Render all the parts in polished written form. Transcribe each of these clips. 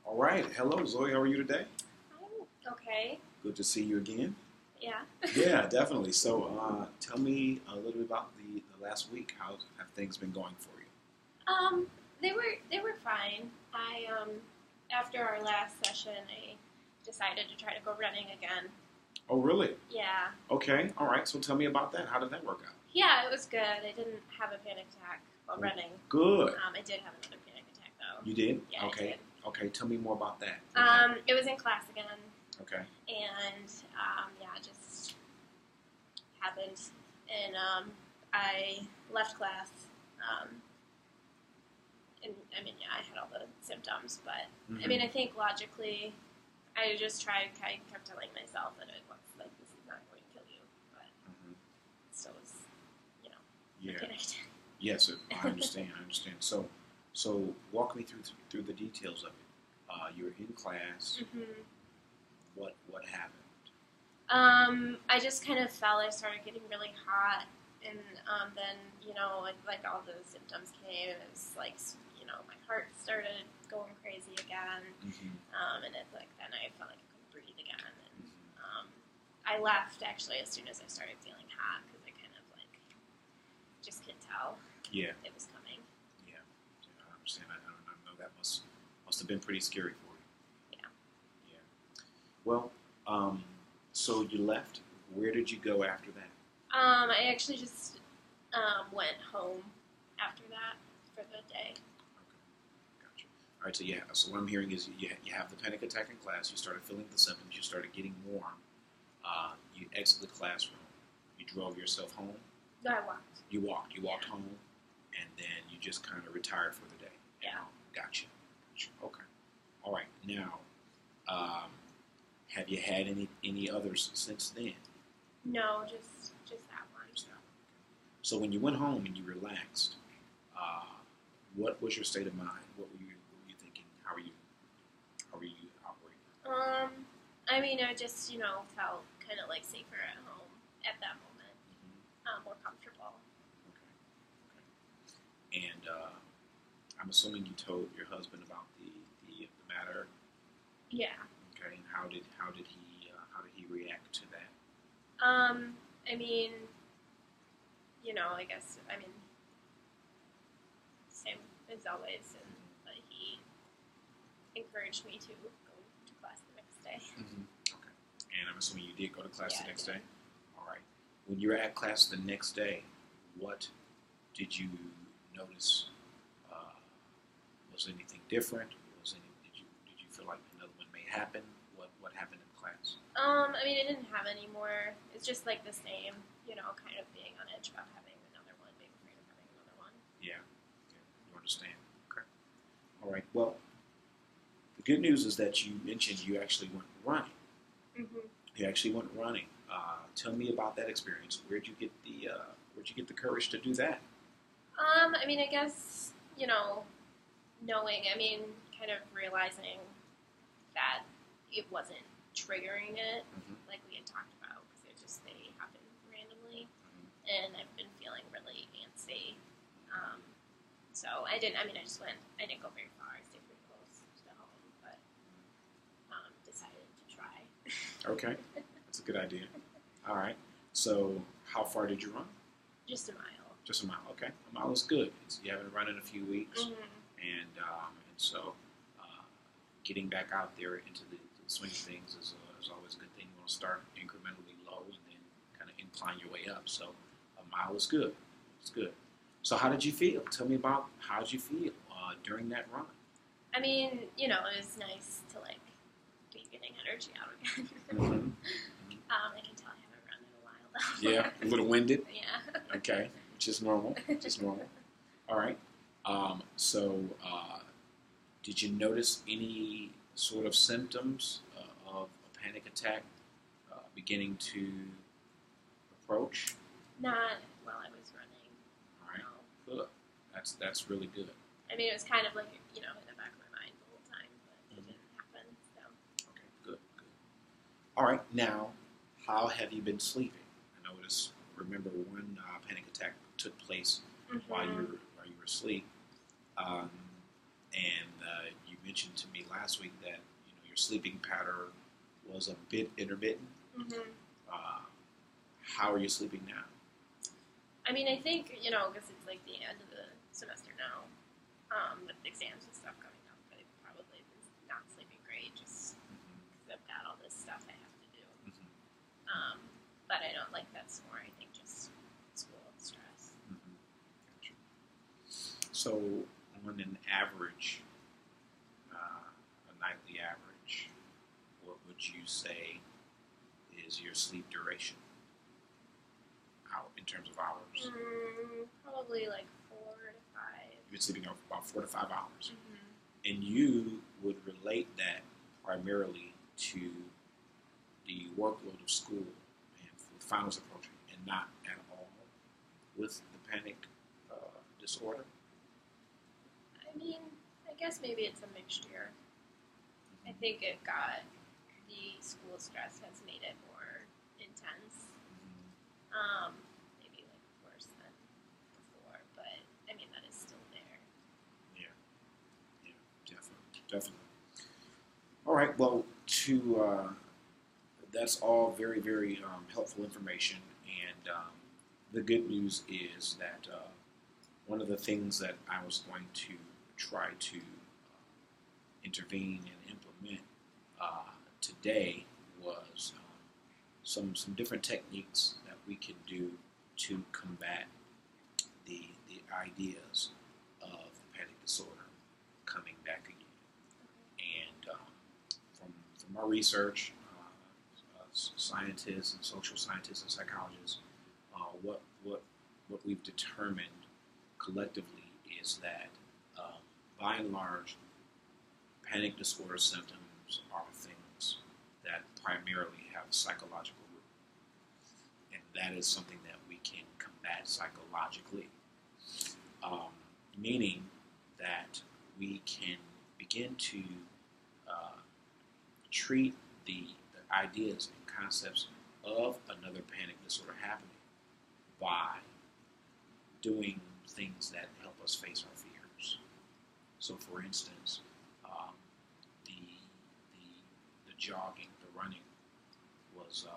All right. Hello, Zoe. How are you today? I'm okay. Good to see you again. Yeah. Yeah, definitely. So, tell me a little bit about the last week. How have things been going for you? Um, they were fine. I after our last session, I decided to try to go running again. Oh, really? Yeah. Okay. All right. So, tell me about that. How did that work out? Yeah, it was good. I didn't have a panic attack while running. Good. I did have another panic attack though. You did? Yeah, Okay. I did. Okay. Tell me more about that. It was in class again, Okay. and yeah, it just happened, and I left class. And I mean, yeah, I had all the symptoms, but I mean, I think logically, I kept telling myself that it was like, this is not going to kill you, but it still was, you know, Yeah. panicked. Yes, I understand. I understand. So walk me through the details of it. You were in class. What happened? I just kind of felt I started getting really hot, and then like all the symptoms came. It was like my heart started going crazy again, and it then I felt like I couldn't breathe again. And I left actually as soon as I started feeling hot because I kind of like just could tell Yeah. it was coming. Yeah, I understand. I know that must have been pretty scary for you. Yeah. Yeah. Well, so you left. Where did you go after that? I actually just went home after that for the day. Okay, gotcha. All right. So yeah. So what I'm hearing is you have the panic attack in class. You started feeling the symptoms. You started getting warm. You exit the classroom. You drove yourself home. No, I walked. You walked. You walked home, and then you just kind of retired for the day. Yeah. Gotcha. Okay. All right. Now, have you had any others since then? No, just that one. Just that one. Okay. So when you went home and you relaxed, what was your state of mind? What were you thinking? How were you operating? I mean, I just felt kind of like safer at home at that moment, more comfortable. Okay. And I'm assuming you told your husband about the matter. Yeah. Okay. And how did he react to that? I mean, I mean, same as always, but he encouraged me to go to class the next day. Okay. And I'm assuming you did go to class Yeah, the next I day? did. All right. When you were at class the next day, what did you notice? Was anything different? Did you feel like another one may happen? What happened in class? I mean, I didn't have any more. It's just like the same, kind of being on edge about having another one, being afraid of having another one. Yeah. You understand. Okay. All right. Well, the good news is that you mentioned you actually went running. You actually went running. Tell me about that experience. Where'd you get the courage to do that? I mean, I guess, knowing, kind of realizing that it wasn't triggering it, like we had talked about, because they happened randomly, and I've been feeling really antsy. So I didn't go very far. I stayed pretty close to home, but decided to try. Okay. That's a good idea. All right. So how far did you run? Just a mile. Just a mile. Okay. A mile is good. You haven't run in a few weeks. Mm-hmm. And so getting back out there into the swing of things is always a good thing. You want to start incrementally low and then kind of incline your way up. So a mile is good. It's good. So how did you feel? Tell me about how did you feel during that run? I mean, it was nice to like be getting energy out again. I can tell I haven't run in a while though. Yeah, a little winded. Yeah. Okay, which is normal. All right. So, did you notice any sort of symptoms of a panic attack beginning to approach? Not while I was running. All right. No. Good. That's really good. I mean, it was kind of like, in the back of my mind the whole time, but it didn't happen, so. Okay, good. All right, now, how have you been sleeping? Remember one panic attack took place while you were asleep, and you mentioned to me last week that your sleeping pattern was a bit intermittent. Mm-hmm. How are you sleeping now? I mean, I think, because it's like the end of the semester now, with exams and stuff coming up, I probably been not sleeping great just because I've got all this stuff I have to do. Mm-hmm. But I don't like that's more, I think, just school stress. Mm-hmm. Gotcha. So, on an average, a nightly average, what would you say is your sleep duration? In terms of hours? Probably like 4 to 5. You've been sleeping about 4 to 5 hours. Mm-hmm. And you would relate that primarily to the workload of school and with finals approaching, and not at all with the panic disorder? I mean, I guess maybe it's a mixture. I think the school stress has made it more intense. Maybe like worse than before, but I mean that is still there. Yeah, definitely. All right, well, that's all very, very helpful information, and the good news is that one of the things that I was going to try to intervene and implement today was some different techniques that we can do to combat the ideas of the panic disorder coming back again. And from our research, scientists and social scientists and psychologists, what we've determined collectively is that by and large, panic disorder symptoms are things that primarily have a psychological root, and that is something that we can combat psychologically, meaning that we can begin to treat the ideas and concepts of another panic disorder happening by doing things that help us face our fears. So, for instance, the jogging, the running, was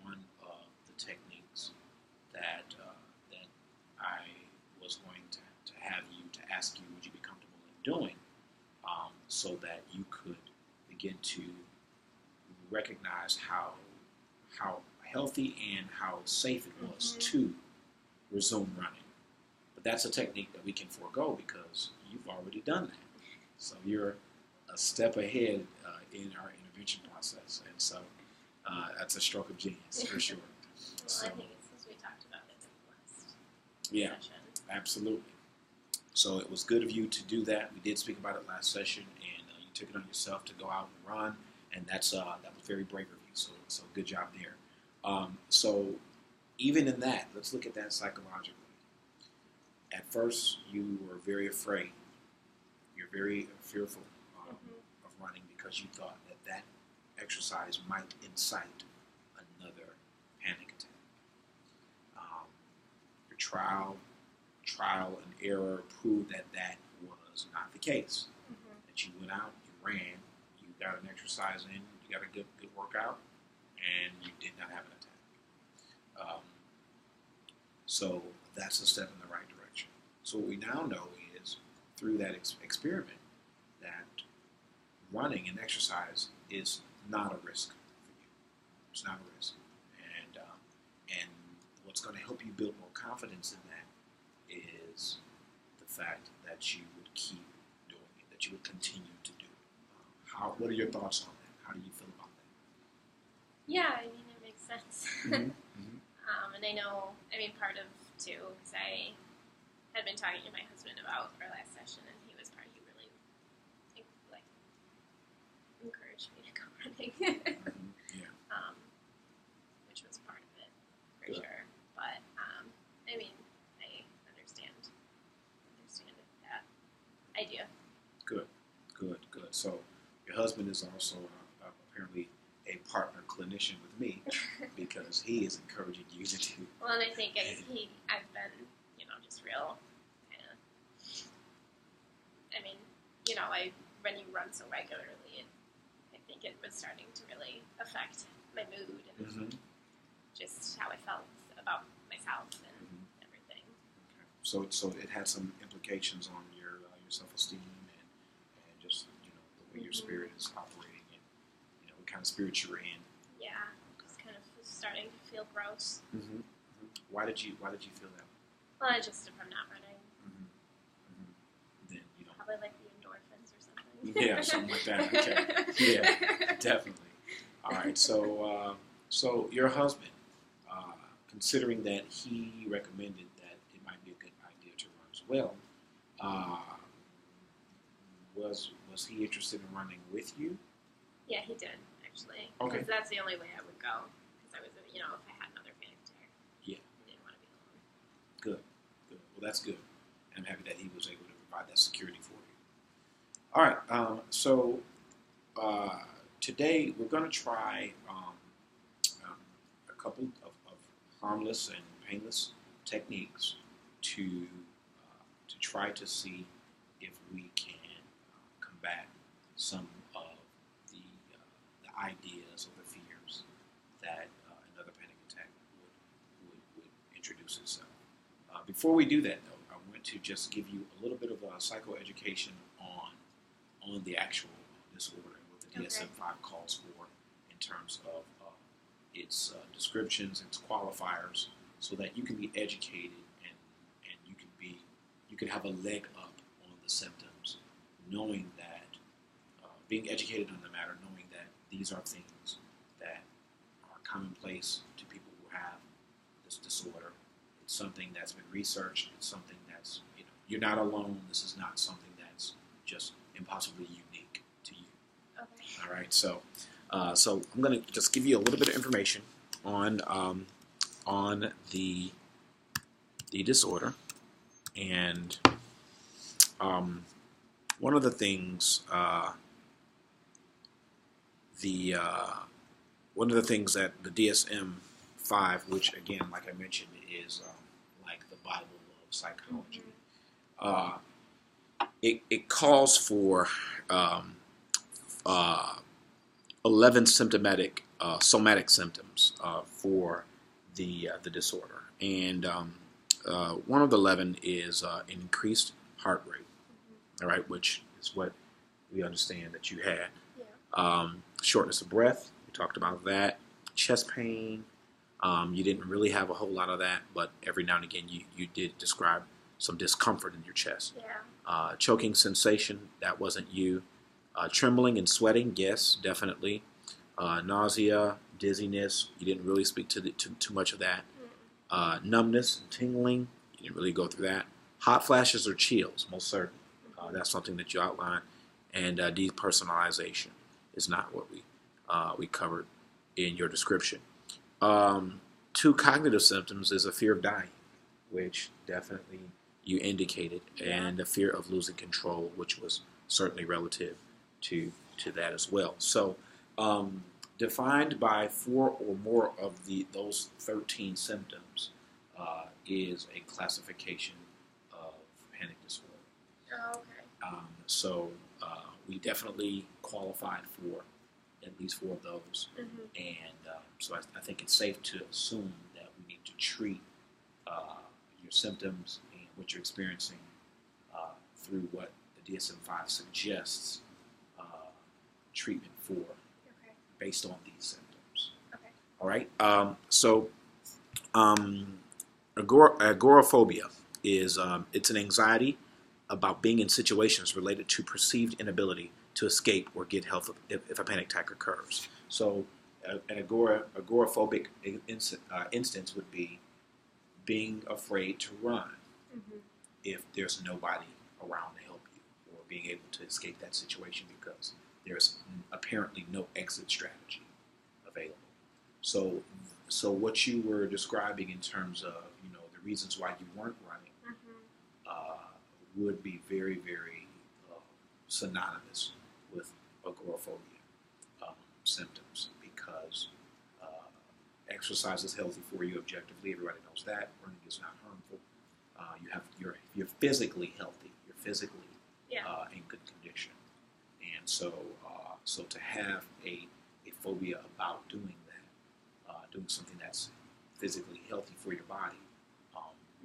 one of the techniques that I was going to have you to ask you, would you be comfortable in doing, so that you could begin to recognize how healthy and how safe it was to resume running. But that's a technique that we can forego because you've already done that. So you're a step ahead in our intervention process. And so that's a stroke of genius for sure. Well, So, I think it's since we talked about it in the last session. Absolutely. So it was good of you to do that. We did speak about it last session, and you took it on yourself to go out and run, and that was very brave of you. So good job there. So even in that, let's look at that psychologically. At first, you were very afraid. You're very fearful of running because you thought that exercise might incite another panic attack. Your trial and error proved that was not the case. That you went out, you ran, you got an exercise in, you got a good workout, and you did not have an attack. So that's a step in the right direction. So what we now know is, through that experiment, that running and exercise is not a risk for you. It's not a risk. And what's going to help you build more confidence in that is the fact that you would keep doing it, that you would continue to do it. What are your thoughts on that? How do you feel about that? Yeah, I mean, it makes sense. And I know, part of, too, because I had been talking to my husband about our last session, and he really, encouraged me to go running. Which was part of it, for sure. But, I understand that idea. Good. So your husband is also apparently a partner clinician with me because he is encouraging you to do. Well, and I think I've been, just real kind of. When you run so regularly, think it was starting to really affect my mood and just how I felt about myself and everything. Okay. So it had some implications on your self-esteem and just the way your spirit is operating and what kind of spirit you were in. Yeah, just kind of was starting to feel gross. Why did you feel that? Well, if I'm not running, then you don't. probably like the endorphins or something. Yeah, something like that. Okay. Yeah, definitely. All right. So your husband, considering that he recommended that it might be a good idea to run as well, was he interested in running with you? Yeah, he did actually. Okay. Because that's the only way I would go. Because I was, if I had another panic attack. Yeah. I didn't want to be alone. Good. Well, that's good. I'm happy that he was able to provide that security for you. All right. So today we're going to try a couple of harmless and painless techniques to try to see if we can combat some of the ideas or the fears that another panic attack would introduce itself. Before we do that, though, I want to just give you a little bit of a psychoeducation on the actual disorder and what the DSM-5 calls for in terms of its descriptions, its qualifiers, so that you can be educated and you can have a leg up on the symptoms, knowing that being educated on the matter, knowing that these are things that are commonplace to people who have this disorder. It's something that's been researched. It's something that's you're not alone. This is not something that's just impossibly unique to you. Okay. All right. So I'm going to just give you a little bit of information on the disorder, and one of the things that the DSM-5, which again, like I mentioned, is like the Bible of psychology. It calls for 11 somatic symptoms for the disorder, and one of the 11 is increased heart rate. All right, which is what we understand that you had. Yeah. Shortness of breath, we talked about that. Chest pain, you didn't really have a whole lot of that, but every now and again you did describe some discomfort in your chest. Yeah. Choking sensation, that wasn't you. Trembling and sweating, yes, definitely. Nausea, dizziness, you didn't really speak to too much of that. Numbness and tingling, you didn't really go through that. Hot flashes or chills, most certainly. That's something that you outlined. And depersonalization is not what we covered in your description. Two cognitive symptoms is a fear of dying, which definitely you indicated, and a fear of losing control, which was certainly relative to that as well. So defined by 4 or more of those 13 symptoms is a classification of panic disorder. Oh, okay. So we definitely qualified for at least 4 of those, and so I think it's safe to assume that we need to treat your symptoms and what you're experiencing through what the DSM-5 suggests treatment for, based on these symptoms. Okay. All right. So agoraphobia is it's an anxiety about being in situations related to perceived inability to escape or get help if a panic attack occurs. So an agoraphobic instance would be being afraid to run if there's nobody around to help you, or being able to escape that situation because there's apparently no exit strategy available. So what you were describing in terms of the reasons why you weren't running would be very, very synonymous with agoraphobia symptoms, because exercise is healthy for you objectively. Everybody knows that. Running is not harmful. You're physically healthy. You're physically in good condition, and so So to have a phobia about doing that, doing something that's physically healthy for your body,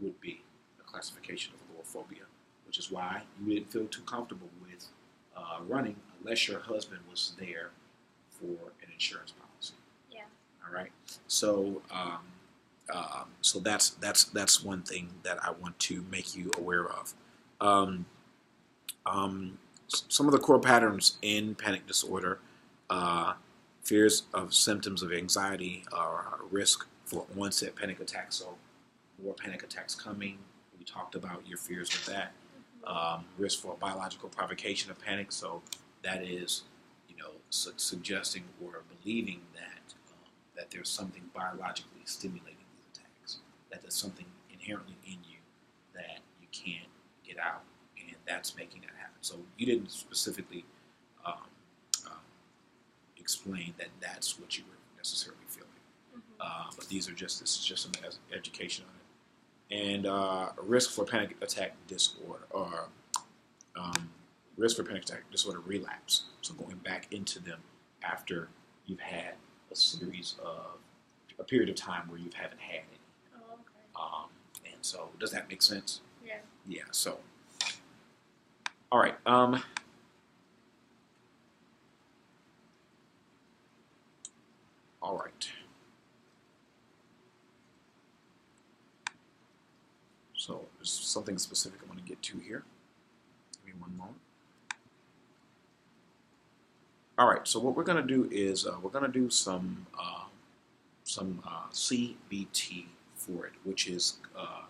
would be a classification of agoraphobia, which is why you didn't feel too comfortable with running unless your husband was there for an insurance policy. Yeah. All right. So so that's one thing that I want to make you aware of. Some of the core patterns in panic disorder: fears of symptoms of anxiety, or risk for onset panic attacks. So more panic attacks coming. We talked about your fears with that. Risk for biological provocation of panic. So that is, suggesting or believing that there's something biologically stimulating these attacks. That there's something inherently in you that you can't get out, and that's making that happen. So you didn't specifically explain that that's what you were necessarily feeling. But this is just an education on it. And risk for panic attack disorder, or risk for panic attack disorder relapse. So going back into them after you've had a period of time where you haven't had any. Oh, okay. And so, does that make sense? Yeah. Yeah. So, all right. All right. So there's something specific I want to get to here. Give me one moment. All right. So what we're going to do is we're going to do some CBT for it, which is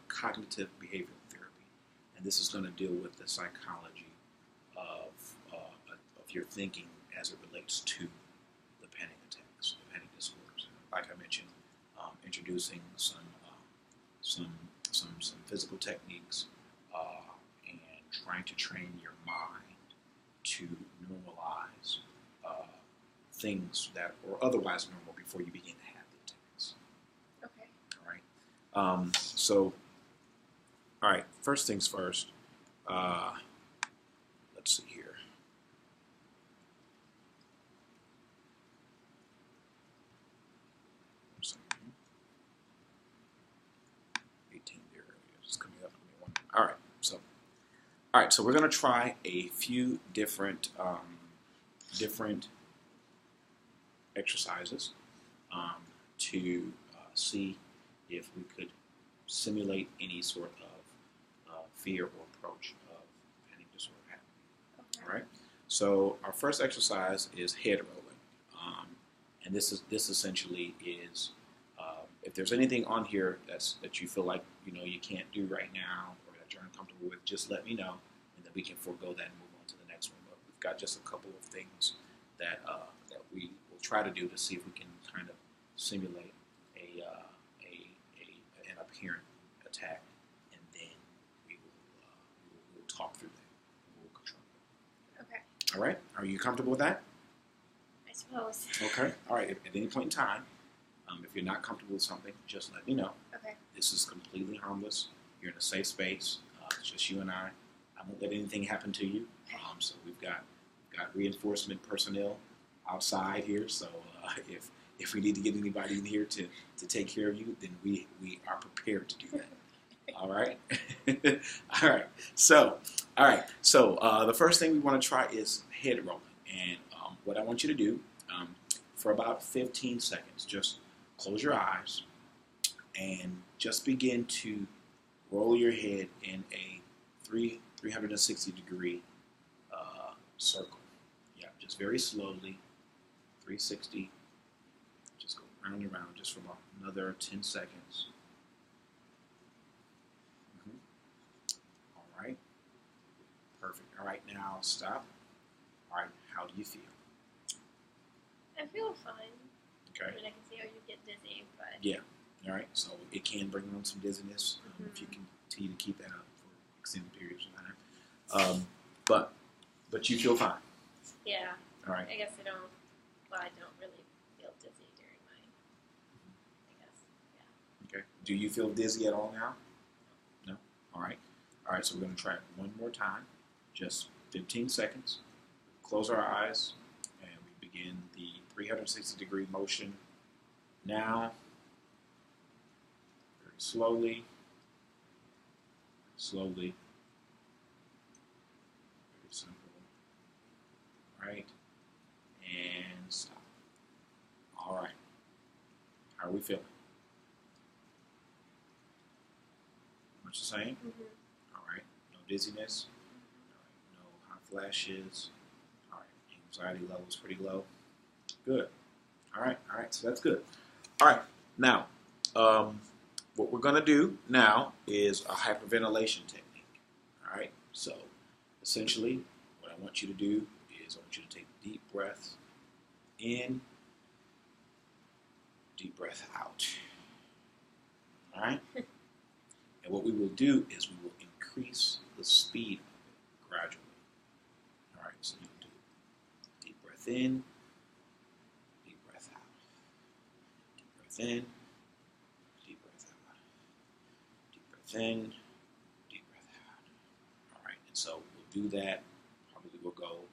cognitive behavioral therapy, and this is going to deal with the psychology of your thinking as it relates to the panic attacks, the panic disorders. Like I mentioned, introducing some physical techniques, and trying to train your mind to normalize things that were otherwise normal before you begin to have the attacks. Okay. All right. So, all right. First things first. Let's see here. 18 there. It's coming up. All right. So we're gonna try a few different exercises to see if we could simulate any sort of fear or approach of panic disorder happening. Okay. All right. So our first exercise is head rolling, and this essentially is if there's anything on here that you feel like you can't do right now or that you're uncomfortable with, just let me know, and then we can forego that and move on to the next one. But we've got just a couple of things that we will try to do to see if we can kind of simulate an apparent attack, and then we will talk through that. We'll control it. Okay. All right. Are you comfortable with that? I suppose. Okay. All right. At any point in time, if you're not comfortable with something, just let me know. Okay. This is completely harmless. You're in a safe space. It's just you and I. I won't let anything happen to you. So we've got reinforcement personnel outside here. So if we need to get anybody in here to take care of you, then we are prepared to do that. All right. All right. So the first thing we want to try is head rolling, and what I want you to do for about 15 seconds, just close your eyes and just begin to roll your head in a 360 degree circle. Yeah, just very slowly, 360. Just go round and round just for about another 10 seconds. All right. Perfect. All right, now stop. All right, how do you feel? I feel fine. Okay. I mean, I can see how you get dizzy, but... Yeah. All right. So it can bring on some dizziness if you continue to keep that up for extended periods of time. But you feel fine. Yeah. All right. I guess I don't really feel dizzy during my... I guess, yeah. Okay. Do you feel dizzy at all now? No? All right. All right, so we're going to try it one more time. Just 15 seconds. Close our eyes, and we 360-degree motion. Now, very slowly, very simple, right, and stop. All right, how are we feeling? Much the same? All right, no dizziness, all right, no hot flashes, all right, anxiety levels pretty low. Good. All right, so that's good. All right, now, what we're going to do now is a hyperventilation technique. All right, so essentially what I want you to do is I want you to take deep breaths in, deep breath out. All right? And what we will do is we will increase the speed of it gradually. All right, so you do deep breath in, deep breath out. Deep breath in, deep breath out. Deep breath in, deep breath out. All right, and so we'll do that. Probably we'll go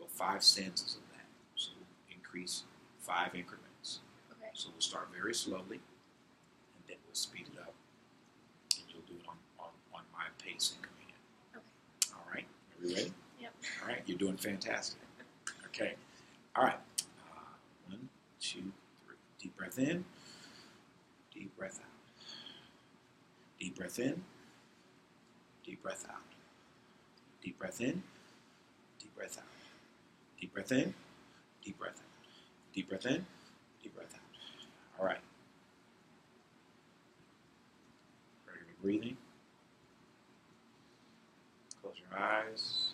5 stanzas of that. So we'll increase 5 increments. Okay. So we'll start very slowly, and then we'll speed it up, and you'll do it on my pace and command. Okay. All right, are we ready? Yep. All right, you're doing fantastic. Okay. All right. 1, 2, 3. Deep breath in. Deep breath out. Deep breath in. Deep breath out. Deep breath in. Deep breath out. Deep breath in. Deep breath out. Deep breath in. Deep breath out. All right. Regular breathing. Close your eyes.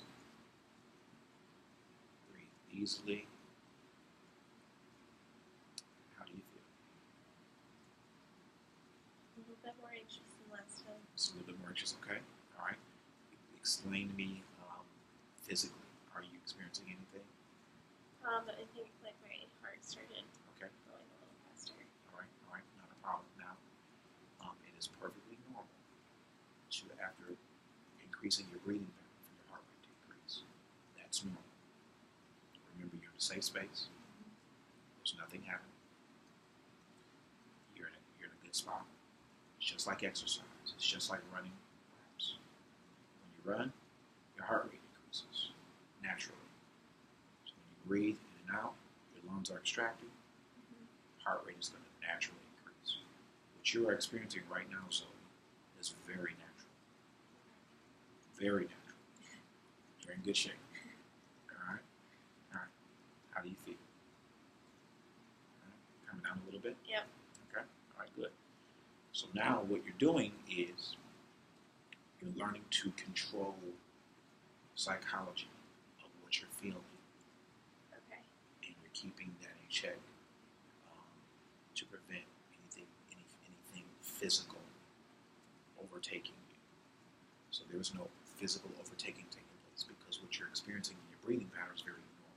Breathe easily. How do you feel? A little bit more anxious than last time. It's a little bit more anxious, okay? All right. Explain to me physically. Are you experiencing anything? I think like my heart started Okay. going a little faster. All right. Not a problem. Now, it is perfectly normal to, after increasing your breathing pattern, for your heart rate to increase. That's normal. Remember, you're in a safe space. There's nothing happening. You're in a good spot. It's just like exercise. It's just like running laps. When you run, your heart rate increases naturally. So when you breathe in and out, your lungs are extracted. Heart rate is going to naturally increase. What you are experiencing right now, Zoe, is very natural. Very natural. You're in good shape. All right. How do you feel? All right. Coming down a little bit? Yep. Okay. All right, good. So now what you're doing is you're learning to control psychology of what you're feeling. Okay. And you're keeping that in check to prevent anything physical overtaking you. So there is no physical overtaking taking place because what you're experiencing in your breathing pattern is very normal.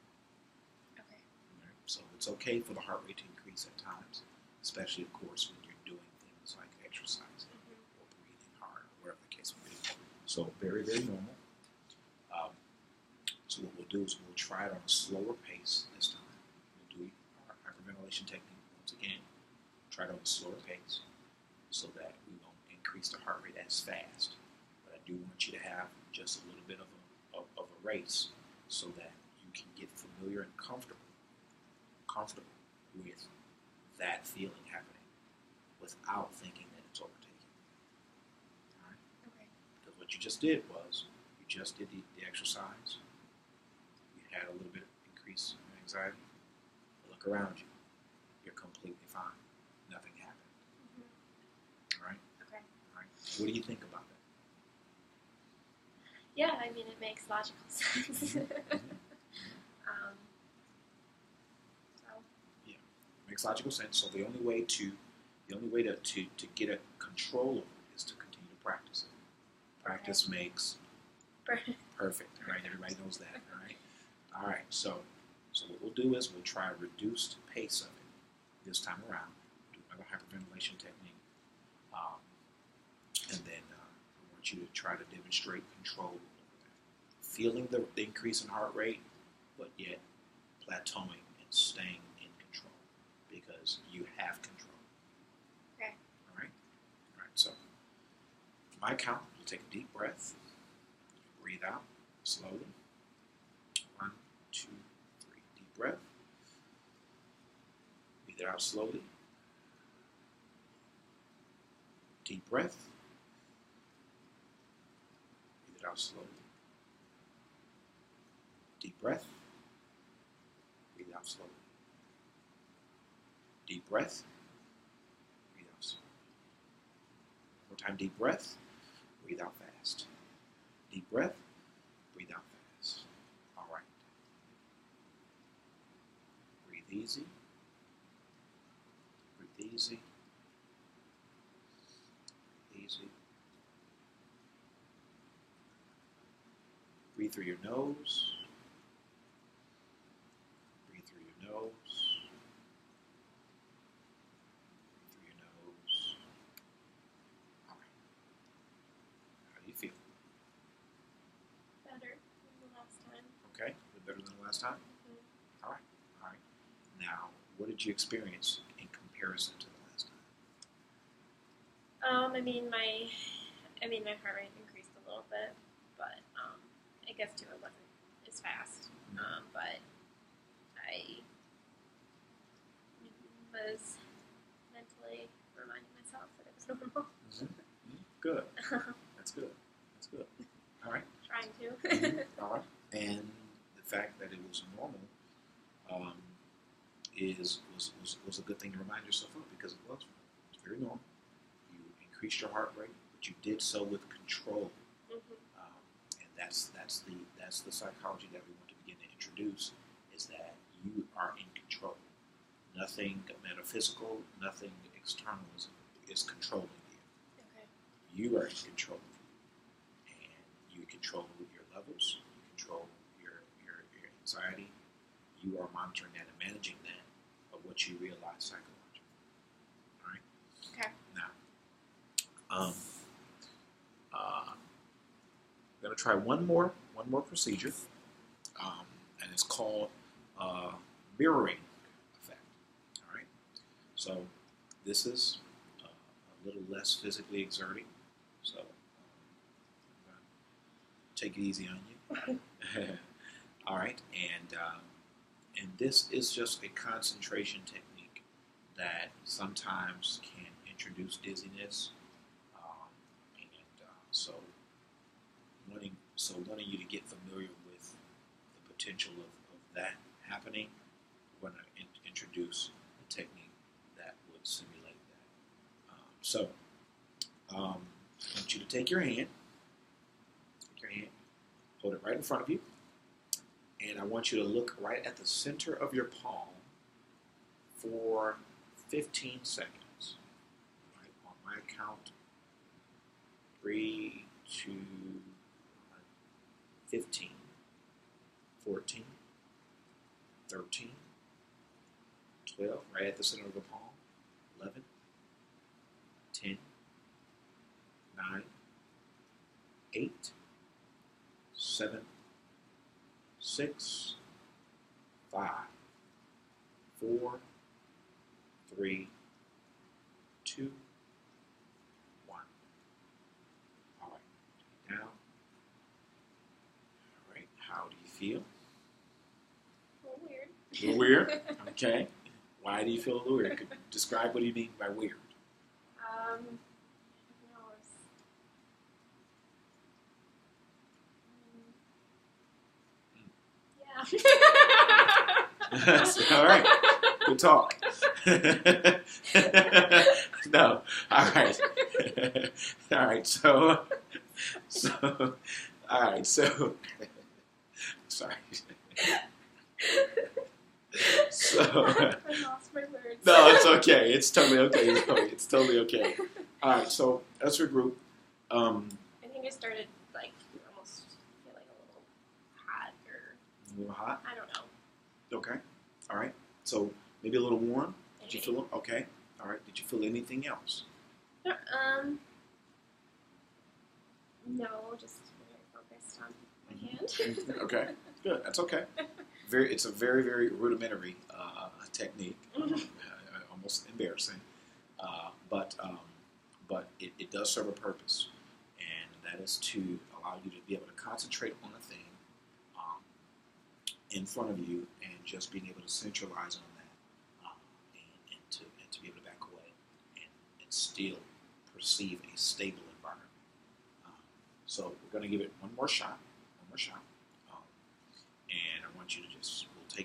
Okay. Right? So it's okay for the heart rate to increase at times, especially, of course, when you're doing things like exercising or breathing hard or whatever the case may be. So very, very normal. So what we'll do is we'll try it on a slower pace this time. We'll do our hyperventilation technique once again. Try it on a slower pace so that we won't increase the heart rate as fast. But I do want you to have just a little bit of a race so that you can get familiar and comfortable with that feeling happening without thinking that it's overtaking. All right? Okay. Because what you just did was you just did the exercise. You had a little bit of increase in anxiety. Look around you. You're completely fine. Nothing happened. All right? Okay. All right. What do you think about that? Yeah, I mean, it makes logical sense. Yeah, it makes logical sense. So the only way to get a control over it is to continue to practice it. Practice makes perfect. Right? Everybody knows that. All right. So what we'll do is we'll try a reduced pace of it this time around. Do another hyperventilation technique, and then I want you to try to demonstrate control over that. Feeling the increase in heart rate, but yet plateauing and staying out slowly. Deep breath. Breathe it out slowly. Deep breath. Breathe out slowly. Deep breath. Breathe out slowly. One more time, deep breath. Breathe out fast. Deep breath. Breathe out fast. All right. Breathe easy. Breathe easy. Breathe easy. Breathe through your nose. Breathe through your nose. Breathe through your nose. All right. How do you feel? Better than the last time. Okay. A little better than the last time? Mm-hmm. All right. All right. Now, what did you experience in comparison to the last time? My heart rate increased a little bit, but I guess too it wasn't as fast. But I was mentally reminding myself that it was normal. Good. That's good. That's good. All right. Trying to. All right. And the fact that it was normal was a good thing to remind yourself of, because it was very normal. You increased your heart rate, but you did so with control. And that's the psychology that we want to begin to introduce, is that you are in control. Nothing metaphysical, nothing external is controlling you. Okay. You are in control of you. And you control your levels, you control your anxiety. You are monitoring that and managing that of what you realize psychologically. All right? Okay. Now, I'm going to try one more procedure, and it's called mirroring effect. All right. So this is a little less physically exerting. So I'm going to take it easy on you. All right, and this is just a concentration technique that sometimes can introduce dizziness, so wanting you to get familiar with the potential of that happening, we're going to introduce a technique that would simulate that. I want you to take your hand, hold it right in front of you, and I want you to look right at the center of your palm for 15 seconds. All right, on my count, 3, 2, 15, 14, 13, 12, right at the center of the palm, 11, 10, 9, 8, 7, 6, 5, 4, 3, 2, 1. All right. Now, all right. How do you feel? A little weird. A little weird. Okay. Why do you feel a little weird? Describe what do you mean by weird. All right. Good talk. No. All right. All right. So. All right. So. Sorry. So. I lost my words. No, it's okay. It's totally okay. It's totally okay. All right. So let's regroup. I think I started almost feeling a little hot or. A little hot. I don't know. Okay. All right. So maybe a little warm. Did you feel it? Okay. All right. Did you feel anything else? No, just very focused on my hand. Okay. Good. That's okay. It's a very, very rudimentary technique. Almost embarrassing. But it does serve a purpose, and that is to allow you to be able to concentrate on a thing in front of you, and just being able to centralize on that, and perceive a stable environment. So we're going to give it one more shot, and I want you to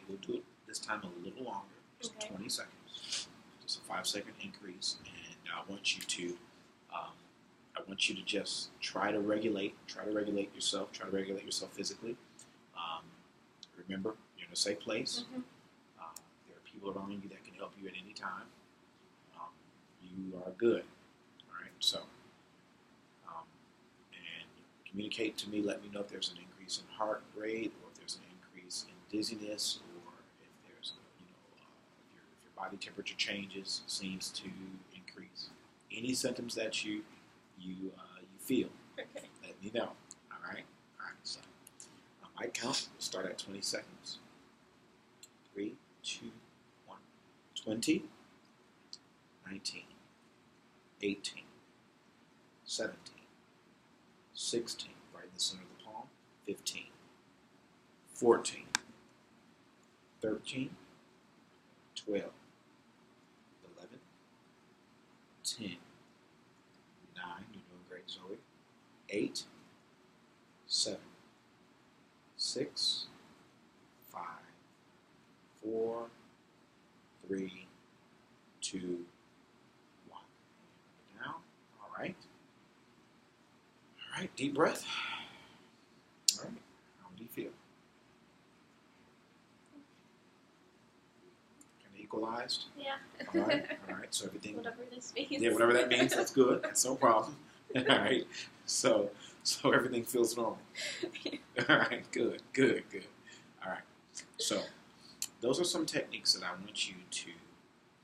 we'll do it this time a little longer, just 20 seconds, just a 5-second increase, and I want you to just try to regulate yourself physically. Remember, you're in a safe place. Mm-hmm. There are people around you that can help you at any time. You are good. All right. So, and communicate to me. Let me know if there's an increase in heart rate, or if there's an increase in dizziness, or if there's if your body temperature changes, seems to increase. Any symptoms that you feel, Okay. let me know. All right. So I might count. We'll start at 20 seconds. 3, 2, 1. 20, 19, 18, 17, 16, right in the center of the palm, 15, 14, 13, 12, 11, 10, 9, you're doing great, Zoe, 8, 7, 6, 5, 4, 3, 2, 1. Now, all right. All right, deep breath. All right, how do you feel? Kind of equalized? Yeah. All right, so everything. Whatever this means. Yeah, whatever that means, that's good. That's no problem. All right, so everything feels normal. All right, good. All right, so those are some techniques that I want you to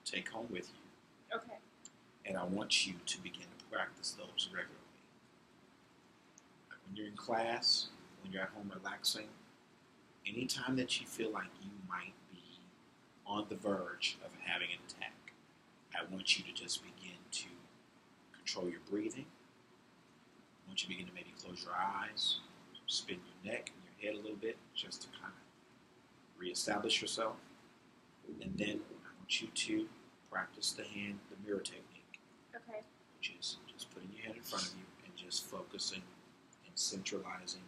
take home with you. Okay. And I want you to begin to practice those regularly. Like when you're in class, when you're at home relaxing, anytime that you feel like you might be on the verge of having an attack, I want you to just begin to control your breathing. I want you to begin to maybe close your eyes, spin your neck and your head a little bit, just to kind of reestablish yourself. And then I want you to practice the mirror technique. Okay. Which is just putting your hand in front of you and just focusing and centralizing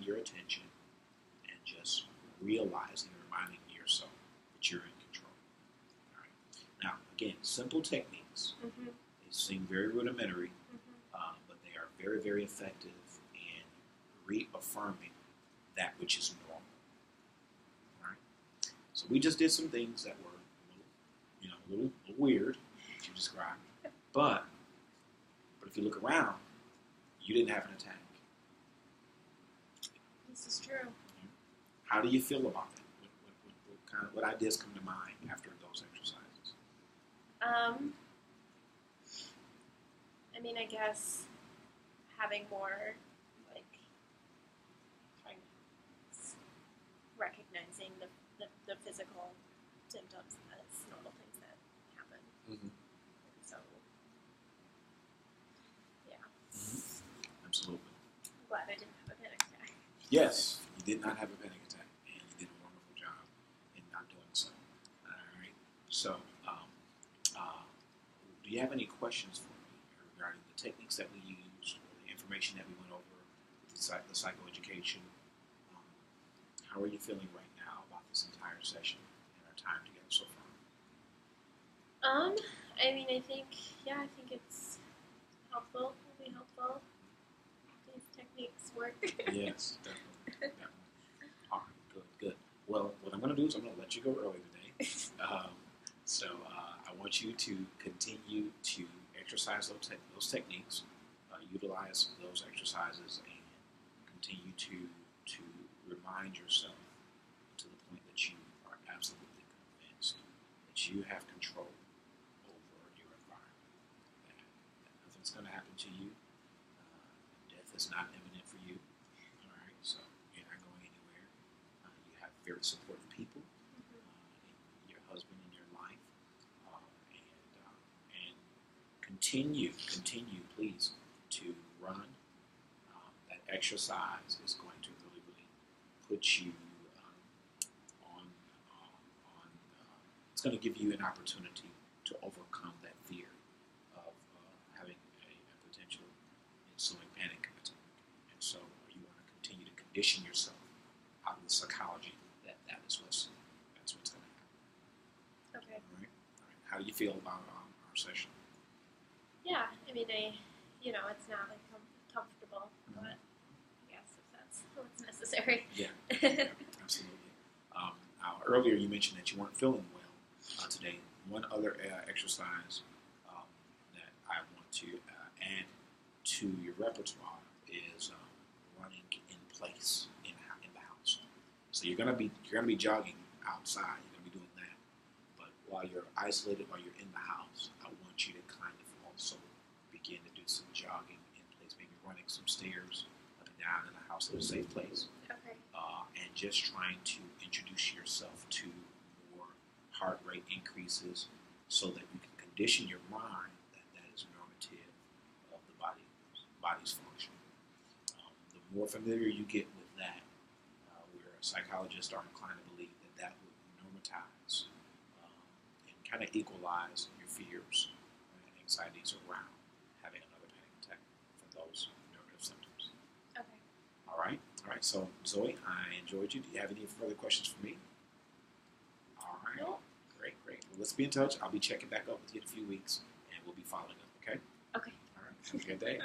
your attention and just realizing and reminding yourself that you're in control. All right. Now, again, simple techniques. Mm-hmm. They seem very rudimentary, Mm-hmm. but they are very, very effective in reaffirming that which is normal. All right. So we just did some things that were a little weird, as you described. But if you look around, you didn't have an attack. This is true. How do you feel about that? What ideas come to mind after those exercises? I mean, I guess having more, recognizing the physical symptoms as normal things that happen. Mm-hmm. So, yeah. Mm-hmm. Absolutely. I'm glad I didn't have a panic attack. Yes, you did not have a panic attack, and you did a wonderful job in not doing so. All right. So, do you have any questions for me regarding the techniques that we used, or the information that we went over, the psychoeducation? How are you feeling right now about this entire session and our time together so far? I mean, I think it's helpful. It'll be helpful. These techniques work. Yes, definitely. All right, good. Well, what I'm going to do is I'm going to let you go early today. So I want you to continue to exercise those techniques, utilize those exercises, and continue to remind yourself to the point that you are absolutely convinced that you have control over your environment. That nothing's going to happen to you. Death is not imminent for you. All right, so you're not going anywhere. You have very supportive people, your husband in your life, and continue, please, to run. That exercise is going to really put you it's going to give you an opportunity to overcome that fear of condition yourself out of the psychology that is that's what's going to happen. Okay. All right. All right. How do you feel about our session? Yeah, I mean, it's not like comfortable, but I guess if that's what's necessary. Yeah, absolutely. Earlier you mentioned that you weren't feeling well today. One other exercise that I want to add to your repertoire is running in place in the house. So you're gonna be jogging outside. You're gonna be doing that, but while you're isolated, while you're in the house, I want you to kind of also begin to do some jogging in place, maybe running some stairs up and down in the house at a safe place. Okay. And just trying to introduce yourself to more heart rate increases so that you can condition your mind that is normative of the body's function. The more familiar you get with that, where psychologists are inclined to believe that would normatize and kind of equalize your fears and anxieties around having another panic attack from those normative symptoms. Okay. All right. So, Zoe, I enjoyed you. Do you have any further questions for me? All right. No. Great. Well, let's be in touch. I'll be checking back up with you in a few weeks, and we'll be following up, okay? Okay. All right. Have a good day.